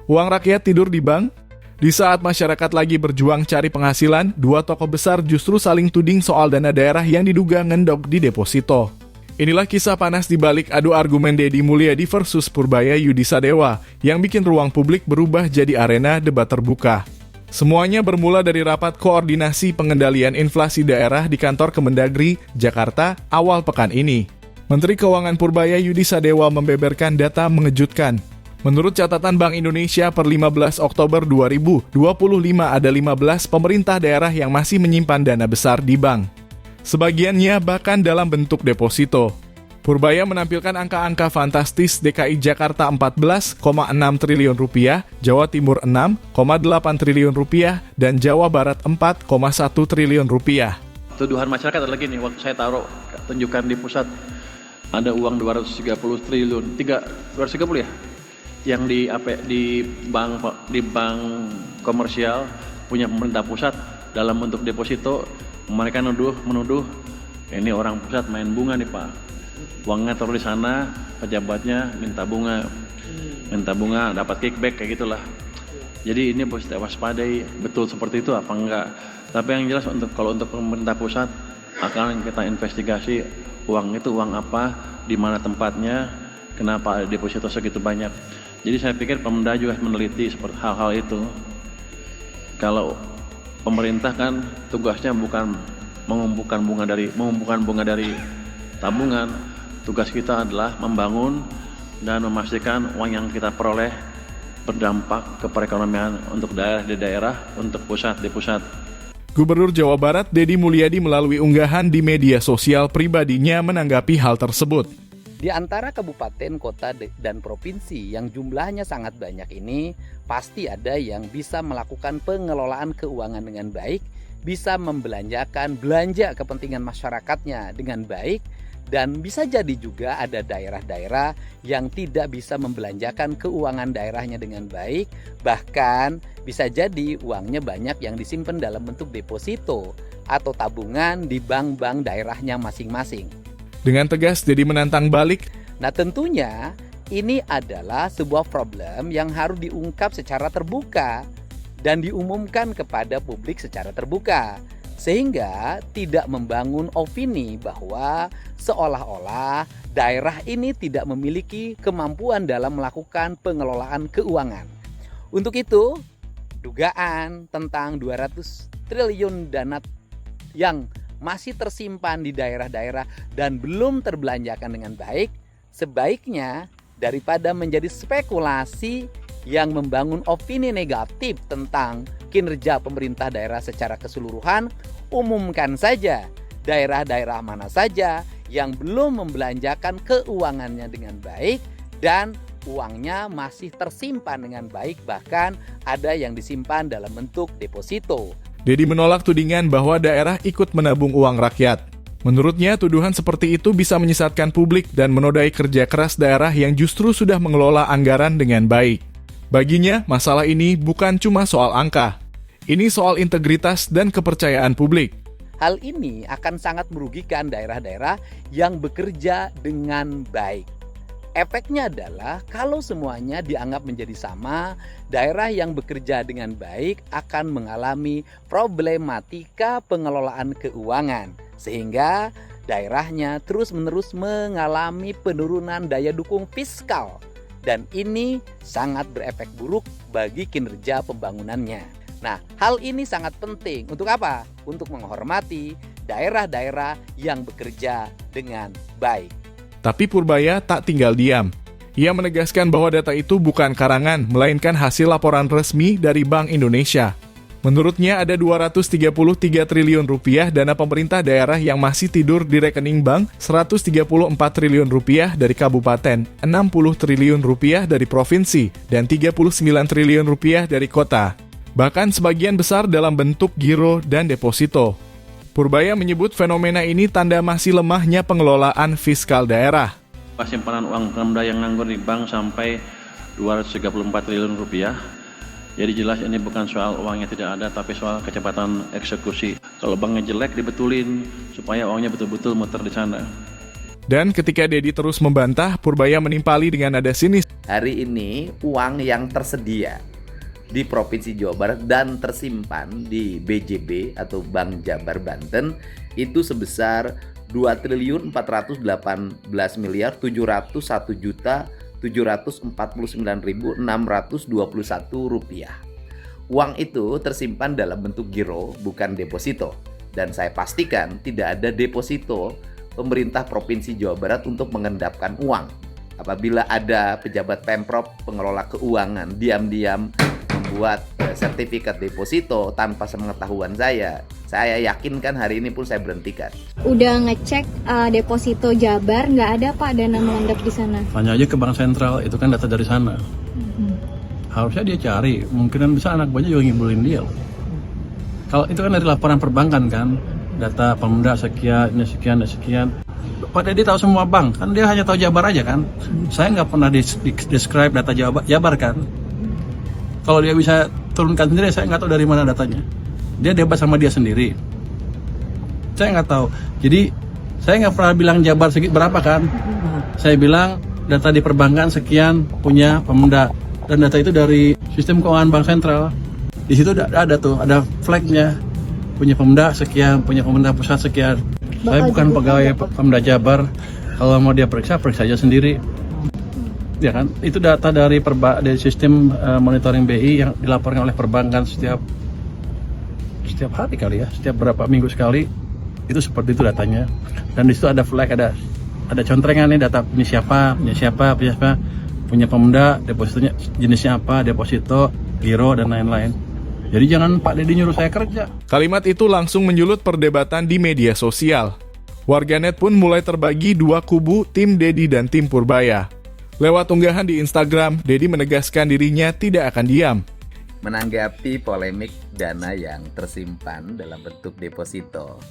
Uang rakyat tidur di bank? Di saat masyarakat lagi berjuang cari penghasilan, dua tokoh besar justru saling tuding soal dana daerah yang diduga ngendok di deposito. Inilah kisah panas di balik adu argumen Deddy Mulyadi versus Purbaya Yudisadewa yang bikin ruang publik berubah jadi arena debat terbuka. Semuanya bermula dari rapat koordinasi pengendalian inflasi daerah di kantor Kemendagri, Jakarta, awal pekan ini. Menteri Keuangan Purbaya Yudisadewa membeberkan data mengejutkan. Menurut catatan Bank Indonesia per 15 Oktober 2025 ada 15 pemerintah daerah yang masih menyimpan dana besar di bank. Sebagiannya bahkan dalam bentuk deposito. Purbaya menampilkan angka-angka fantastis DKI Jakarta 14,6 triliun rupiah, Jawa Timur 6,8 triliun rupiah, dan Jawa Barat 4,1 triliun rupiah. Tuduhan masyarakat ada lagi nih, waktu saya taruh tunjukkan di pusat ada uang 230 triliun, 230 ya? Yang di bank komersial punya pemerintah pusat dalam bentuk deposito, mereka menuduh ini orang pusat main bunga nih Pak, uangnya taruh di sana, pejabatnya minta bunga dapat kickback kayak gitulah. Jadi ini harus kita waspadai, betul seperti itu apa enggak. Tapi yang jelas kalau untuk pemerintah pusat akan kita investigasi uang itu uang apa, di mana tempatnya, kenapa ada deposito segitu banyak. Jadi saya pikir Pemda juga meneliti seperti hal-hal itu. Kalau pemerintah kan tugasnya bukan mengumpulkan bunga dari tabungan. Tugas kita adalah membangun dan memastikan uang yang kita peroleh berdampak ke perekonomian untuk daerah di daerah, untuk pusat di pusat. Gubernur Jawa Barat Deddy Mulyadi melalui unggahan di media sosial pribadinya menanggapi hal tersebut. Di antara kabupaten, kota, dan provinsi yang jumlahnya sangat banyak ini, pasti ada yang bisa melakukan pengelolaan keuangan dengan baik, bisa belanja kepentingan masyarakatnya dengan baik, dan bisa jadi juga ada daerah-daerah yang tidak bisa membelanjakan keuangan daerahnya dengan baik, bahkan bisa jadi uangnya banyak yang disimpan dalam bentuk deposito atau tabungan di bank-bank daerahnya masing-masing. Dengan tegas, Deddy menantang balik. Nah tentunya ini adalah sebuah problem yang harus diungkap secara terbuka dan diumumkan kepada publik secara terbuka. Sehingga tidak membangun opini bahwa seolah-olah daerah ini tidak memiliki kemampuan dalam melakukan pengelolaan keuangan. Untuk itu, dugaan tentang 200 triliun dana yang masih tersimpan di daerah-daerah dan belum terbelanjakan dengan baik, sebaiknya daripada menjadi spekulasi yang membangun opini negatif tentang kinerja pemerintah daerah secara keseluruhan, umumkan saja daerah-daerah mana saja yang belum membelanjakan keuangannya dengan baik dan uangnya masih tersimpan dengan baik, bahkan ada yang disimpan dalam bentuk deposito. Deddy menolak tudingan bahwa daerah ikut menabung uang rakyat. Menurutnya, tuduhan seperti itu bisa menyesatkan publik dan menodai kerja keras daerah yang justru sudah mengelola anggaran dengan baik. Baginya, masalah ini bukan cuma soal angka. Ini soal integritas dan kepercayaan publik. Hal ini akan sangat merugikan daerah-daerah yang bekerja dengan baik. Efeknya adalah kalau semuanya dianggap menjadi sama, daerah yang bekerja dengan baik akan mengalami problematika pengelolaan keuangan. Sehingga daerahnya terus-menerus mengalami penurunan daya dukung fiskal. Dan ini sangat berefek buruk bagi kinerja pembangunannya. Nah, hal ini sangat penting. Untuk apa? Untuk menghormati daerah-daerah yang bekerja dengan baik. Tapi Purbaya tak tinggal diam. Ia menegaskan bahwa data itu bukan karangan, melainkan hasil laporan resmi dari Bank Indonesia. Menurutnya ada 233 triliun rupiah dana pemerintah daerah yang masih tidur di rekening bank, 134 triliun rupiah dari kabupaten, 60 triliun rupiah dari provinsi, dan 39 triliun rupiah dari kota. Bahkan sebagian besar dalam bentuk giro dan deposito. Purbaya menyebut fenomena ini tanda masih lemahnya pengelolaan fiskal daerah. Simpanan uang Pemda yang nganggur di bank sampai 234 triliun rupiah. Jadi jelas ini bukan soal uangnya tidak ada, tapi soal kecepatan eksekusi. Kalau banknya jelek dibetulin supaya uangnya betul-betul muter di sana. Dan ketika Deddy terus membantah, Purbaya menimpali dengan nada sinis. hari ini uang yang tersedia di Provinsi Jawa Barat dan tersimpan di BJB atau Bank Jabar Banten itu sebesar 2.418.701.749.621 rupiah. Uang itu tersimpan dalam bentuk giro, bukan deposito. Dan saya pastikan tidak ada deposito pemerintah Provinsi Jawa Barat untuk mengendapkan uang. Apabila ada pejabat Pemprov, pengelola keuangan, diam-diam membuat sertifikat deposito tanpa sepengetahuan saya yakinkan hari ini pun saya berhentikan. Udah ngecek deposito Jabar, nggak ada Pak dana mengendap di sana. Tanya aja ke Bank Sentral, itu kan data dari sana. Harusnya dia cari, mungkinan bisa anak buahnya juga ngibulin dia. Kalau itu kan dari laporan perbankan kan, data Pemda sekian, ini sekian, dan sekian. Pak Deddy tahu semua bank, kan dia hanya tahu Jabar aja kan. Saya nggak pernah describe data Jabar kan. Kalau dia bisa turunkan sendiri, saya nggak tahu dari mana datanya. Dia debat sama dia sendiri. Saya nggak tahu. Jadi saya nggak pernah bilang Jabar berapa kan. Saya bilang data di perbankan sekian punya Pemda. Dan data itu dari sistem keuangan Bank Sentral. Di situ ada tuh, ada flagnya. Punya Pemda sekian, punya Pemerintah pusat sekian. Saya bukan pegawai Pemda Jabar. Kalau mau dia periksa aja sendiri. Ya kan, itu data dari sistem monitoring BI yang dilaporkan oleh perbankan setiap hari kali ya, setiap berapa minggu sekali. Itu seperti itu datanya. Dan di situ ada flag, ada contrengan nih data punya siapa, punya Pemda, depositonya jenisnya apa, deposito, giro dan lain-lain. Jadi jangan Pak Deddy nyuruh saya kerja. Kalimat itu langsung menyulut perdebatan di media sosial. Warganet pun mulai terbagi dua kubu, tim Deddy dan tim Purbaya. Lewat unggahan di Instagram, Deddy menegaskan dirinya tidak akan diam. Menanggapi polemik dana yang tersimpan dalam bentuk deposito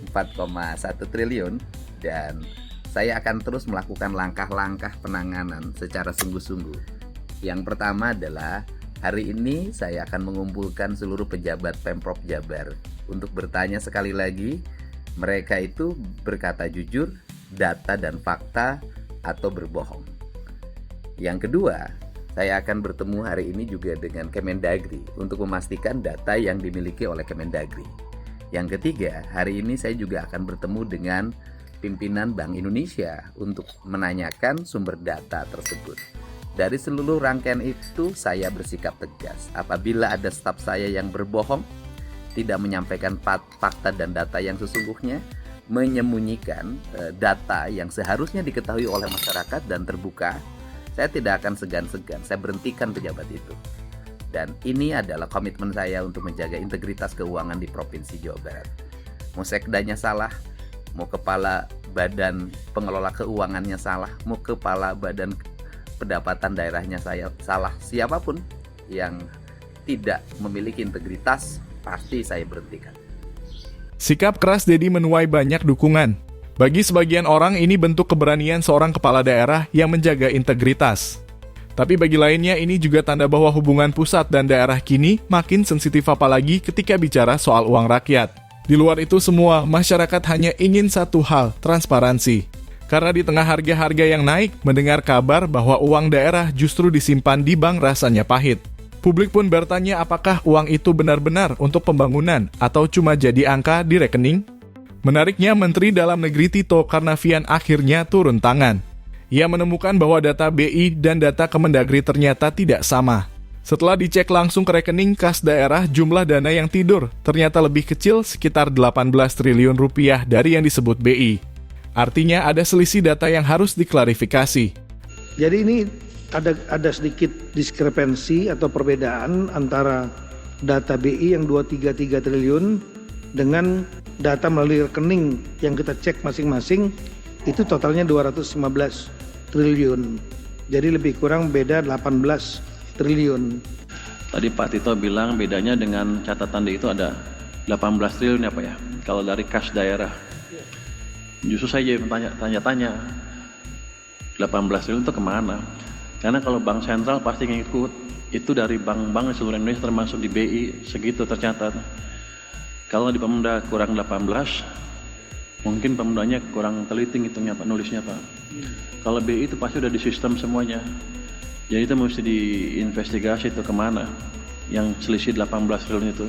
4,1 triliun dan saya akan terus melakukan langkah-langkah penanganan secara sungguh-sungguh. Yang pertama adalah hari ini saya akan mengumpulkan seluruh pejabat Pemprov Jabar untuk bertanya sekali lagi, mereka itu berkata jujur, data dan fakta atau berbohong. Yang kedua, saya akan bertemu hari ini juga dengan Kemendagri untuk memastikan data yang dimiliki oleh Kemendagri. Yang ketiga, hari ini saya juga akan bertemu dengan pimpinan Bank Indonesia untuk menanyakan sumber data tersebut. Dari seluruh rangkaian itu, saya bersikap tegas. Apabila ada staf saya yang berbohong, tidak menyampaikan fakta dan data yang sesungguhnya, menyembunyikan data yang seharusnya diketahui oleh masyarakat dan terbuka, saya tidak akan segan-segan, saya berhentikan pejabat itu. Dan ini adalah komitmen saya untuk menjaga integritas keuangan di Provinsi Jawa Barat. Mau sekdanya salah, mau kepala badan pengelola keuangannya salah, mau kepala badan pendapatan daerahnya salah, siapapun yang tidak memiliki integritas, pasti saya berhentikan. Sikap keras Deddy menuai banyak dukungan. Bagi sebagian orang, ini bentuk keberanian seorang kepala daerah yang menjaga integritas. Tapi bagi lainnya, ini juga tanda bahwa hubungan pusat dan daerah kini makin sensitif, apalagi ketika bicara soal uang rakyat. Di luar itu semua, masyarakat hanya ingin satu hal, transparansi. Karena di tengah harga-harga yang naik, mendengar kabar bahwa uang daerah justru disimpan di bank rasanya pahit. Publik pun bertanya apakah uang itu benar-benar untuk pembangunan atau cuma jadi angka di rekening? Menariknya, Menteri Dalam Negeri Tito Karnavian akhirnya turun tangan. Ia menemukan bahwa data BI dan data Kemendagri ternyata tidak sama. Setelah dicek langsung ke rekening kas daerah, jumlah dana yang tidur ternyata lebih kecil, sekitar 18 triliun rupiah dari yang disebut BI. Artinya ada selisih data yang harus diklarifikasi. Jadi ini ada sedikit diskrepensi atau perbedaan antara data BI yang 233 triliun dengan data melalui rekening yang kita cek masing-masing itu totalnya 215 triliun. Jadi lebih kurang beda 18 triliun. Tadi Pak Tito bilang bedanya dengan catatan itu ada 18 triliun ya Pak ya. Kalau dari kas daerah. Justru saya tanya-tanya 18 triliun itu kemana? Karena kalau Bank Sentral pasti ngikut. Itu dari bank-bank di seluruh Indonesia termasuk di BI segitu tercatat. Kalau di Pemda kurang 18, mungkin Pemdanya kurang teliti ngitungnya Pak, nulisnya Pak. Kalau BI itu pasti udah di sistem semuanya. Jadi itu mesti diinvestigasi itu kemana yang selisih 18 triliun itu.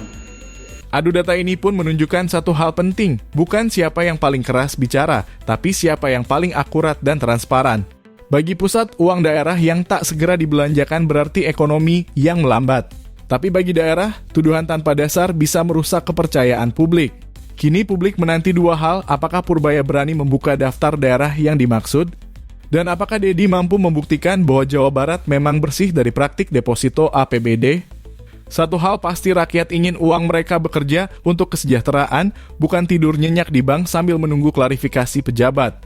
Adu data ini pun menunjukkan satu hal penting, bukan siapa yang paling keras bicara, tapi siapa yang paling akurat dan transparan. Bagi pusat, uang daerah yang tak segera dibelanjakan berarti ekonomi yang melambat. Tapi bagi daerah, tuduhan tanpa dasar bisa merusak kepercayaan publik. Kini publik menanti dua hal, apakah Purbaya berani membuka daftar daerah yang dimaksud? Dan apakah Deddy mampu membuktikan bahwa Jawa Barat memang bersih dari praktik deposito APBD? Satu hal pasti, rakyat ingin uang mereka bekerja untuk kesejahteraan, bukan tidur nyenyak di bank sambil menunggu klarifikasi pejabat.